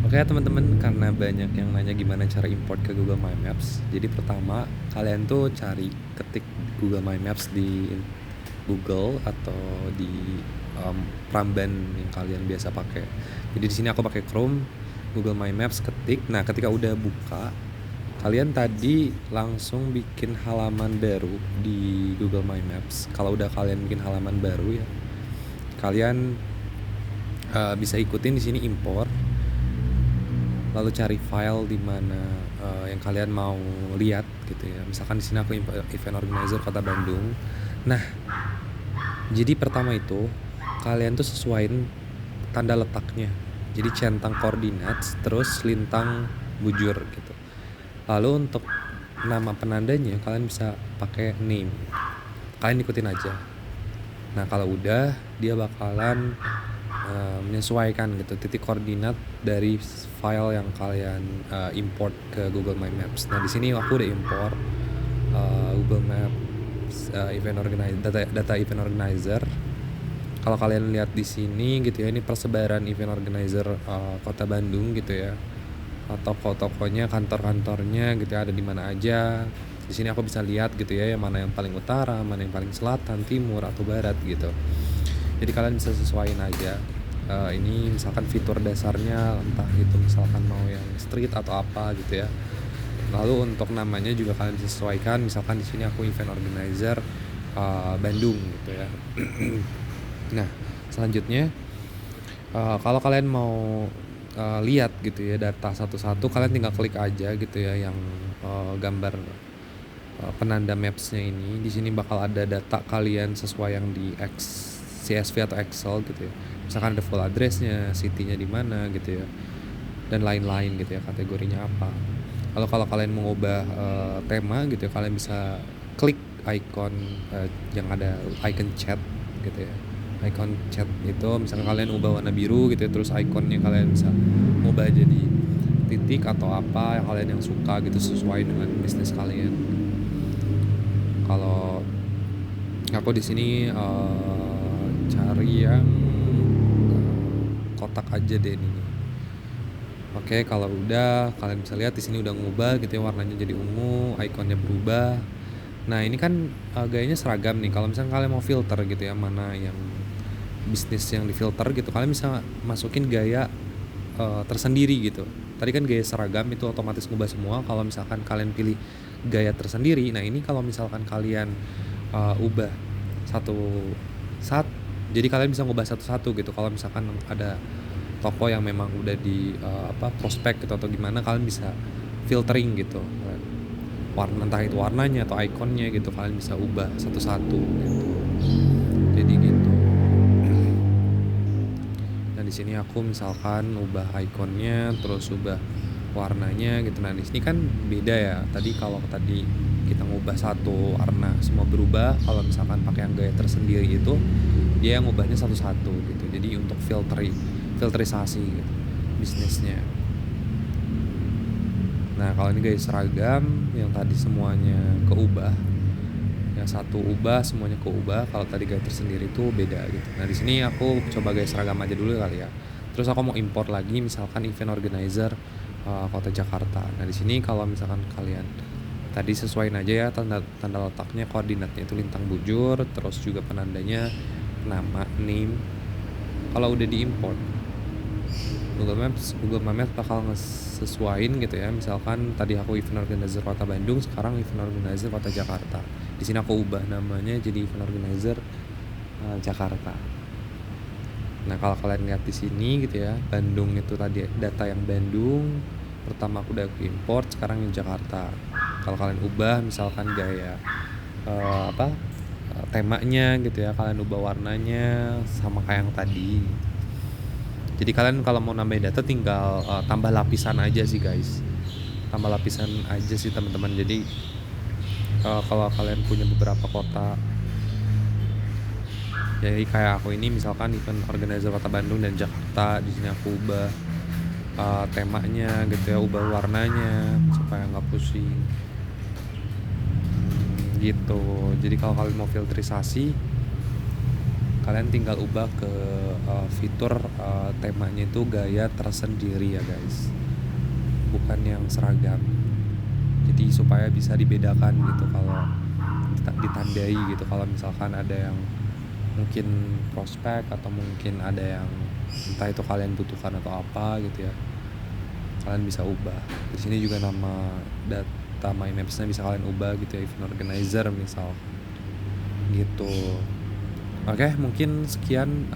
Oke teman-teman, karena banyak yang nanya gimana cara import ke Google My Maps. Jadi pertama, kalian tuh ketik Google My Maps di Google atau di Pramban yang kalian biasa pakai. Jadi di sini aku pakai Chrome, Google My Maps ketik. Nah, ketika udah buka, kalian tadi langsung bikin halaman baru di Google My Maps. Kalau udah kalian bikin halaman baru ya, kalian bisa ikutin di sini import, lalu cari file di mana yang kalian mau lihat gitu ya. Misalkan di sini aku event organizer Kota Bandung. Nah, jadi pertama itu kalian tuh sesuaiin tanda letaknya. Jadi centang koordinat terus lintang bujur gitu. Lalu untuk nama penandanya kalian bisa pakai name. Kalian ikutin aja. Nah, kalau udah dia bakalan menyesuaikan gitu titik koordinat dari file yang kalian import ke Google My Maps. Nah, di sini aku udah import Google Maps event organizer, data event organizer. Kalau kalian lihat di sini gitu ya, ini persebaran event organizer Kota Bandung gitu ya. Toko-tokonya, kantor-kantornya gitu ya, ada di mana aja. Di sini aku bisa lihat gitu ya, yang mana yang paling utara, mana yang paling selatan, timur atau barat gitu. Jadi kalian bisa sesuaiin aja. Ini misalkan fitur dasarnya, entah itu misalkan mau yang street atau apa gitu ya. Lalu untuk namanya juga kalian bisa sesuaikan. Misalkan di sini aku event organizer Bandung gitu ya. Nah, selanjutnya kalau kalian mau lihat gitu ya data satu-satu, kalian tinggal klik aja gitu ya yang gambar penanda mapsnya ini. Di sini bakal ada data kalian sesuai yang di CSV atau Excel gitu ya. Misalkan ada full addressnya, city-nya di mana gitu ya, dan lain-lain gitu ya, kategorinya apa. Lalu kalau kalian mau ubah tema gitu ya, kalian bisa klik icon yang ada icon chat gitu ya. Icon chat itu misalkan kalian ubah warna biru gitu ya, terus ikonnya kalian bisa ubah jadi titik atau apa yang kalian yang suka gitu, sesuai dengan bisnis kalian. Kalau aku di sini cari yang kotak aja deh ini. Oke, kalau udah kalian bisa lihat di sini udah ngubah gitu ya, warnanya jadi ungu, ikonnya berubah. Nah, ini kan gayanya seragam nih. Kalau misalnya kalian mau filter gitu ya, mana yang bisnis yang difilter gitu, kalian bisa masukin gaya tersendiri gitu. Tadi kan gaya seragam itu otomatis ngubah semua. Kalau misalkan kalian pilih gaya tersendiri, nah ini kalau misalkan kalian ubah satu saat, jadi kalian bisa ngubah satu-satu gitu. Kalau misalkan ada toko yang memang udah di prospek gitu atau gimana, kalian bisa filtering gitu, warna, entah itu warnanya atau ikonnya gitu, kalian bisa ubah satu-satu gitu. Jadi gitu. Nah, di sini aku misalkan ubah ikonnya, terus ubah warnanya gitu. Nah, di sini kan beda ya. Kalau tadi kita ngubah satu warna semua berubah, kalau misalkan pakai yang gaya tersendiri itu dia yang ngubahnya satu-satu gitu. Jadi untuk filterisasi gitu bisnisnya. Nah, kalau ini gaya seragam yang tadi semuanya keubah, yang satu ubah semuanya keubah. Kalau tadi gaya tersendiri itu beda gitu. Nah, di sini aku coba gaya seragam aja dulu kali ya. Terus aku mau import lagi misalkan event organizer Kota Jakarta. Nah, di sini kalau misalkan kalian tadi sesuaiin aja ya tanda letaknya, koordinatnya itu lintang bujur, terus juga penandanya nama, name. Kalau udah diimport, Google Maps bakal ngesesuaiin gitu ya. Misalkan tadi aku event organizer Kota Bandung, sekarang event organizer Kota Jakarta. Di sini aku ubah namanya jadi event organizer Jakarta. Nah, kalau kalian lihat di sini gitu ya, Bandung itu tadi data yang Bandung, pertama aku udah import, sekarang yang Jakarta. Kalau kalian ubah misalkan gaya temanya gitu ya, kalian ubah warnanya sama kayak yang tadi. Jadi kalian kalau mau nambahin data tinggal tambah lapisan aja sih guys, tambah lapisan aja sih teman-teman. Jadi kalau kalian punya beberapa kota, jadi kayak aku ini misalkan event organizer Kota Bandung dan Jakarta, di sini aku ubah temanya gitu ya, ubah warnanya supaya nggak pusing gitu. Jadi kalau kalian mau filterisasi, kalian tinggal ubah ke fitur temanya itu gaya tersendiri ya guys, bukan yang seragam. Jadi supaya bisa dibedakan gitu kalau ditandai gitu, kalau misalkan ada yang mungkin prospek atau mungkin ada yang entah itu kalian butuhkan atau apa gitu ya, kalian bisa ubah. Di sini juga nama data My Maps-nya bisa kalian ubah gitu ya, event organizer misal gitu. Oke, mungkin sekian